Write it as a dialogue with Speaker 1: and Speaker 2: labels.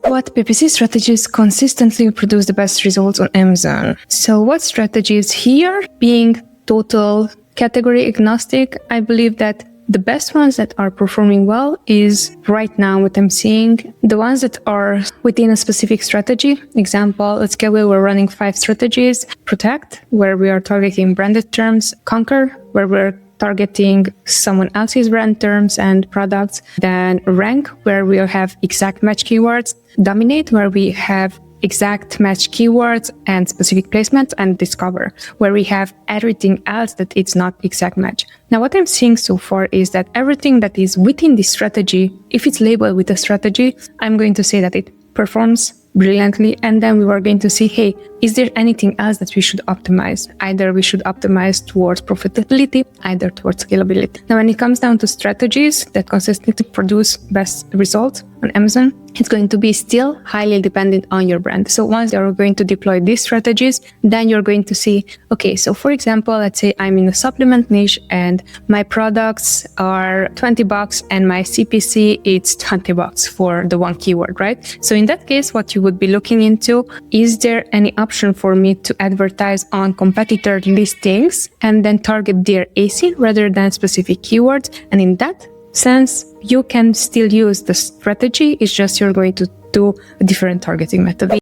Speaker 1: What PPC strategies consistently produce the best results on Amazon? So what strategies here? Being total category agnostic, I believe that the best ones that are performing well is right now what I'm seeing. The ones that are within a specific strategy. Example, let's say we were running 5 strategies. Protect, where we are targeting branded terms. Conquer, where we're targeting someone else's brand terms and products. Then rank, where we'll have exact match keywords. Dominate, where we have exact match keywords and specific placements. And discover, where we have everything else that it's not exact match. Now, what I'm seeing so far is that everything that is within this strategy, if it's labeled with a strategy, I'm going to say that it performs brilliantly. And then we are going to see, hey, is there anything else that we should optimize? Either we should optimize towards profitability, either towards scalability. Now, when it comes down to strategies that consistently produce best results on Amazon, it's going to be still highly dependent on your brand. So once you're going to deploy these strategies, then you're going to see, okay, so for example, let's say I'm in a supplement niche and my products are $20 and my CPC it's $20 for the one keyword, right? So in that case, what you would be looking into, is there any option for me to advertise on competitor listings and then target their AC rather than specific keywords? And in that sense, you can still use the strategy. It's just you're going to do a different targeting method.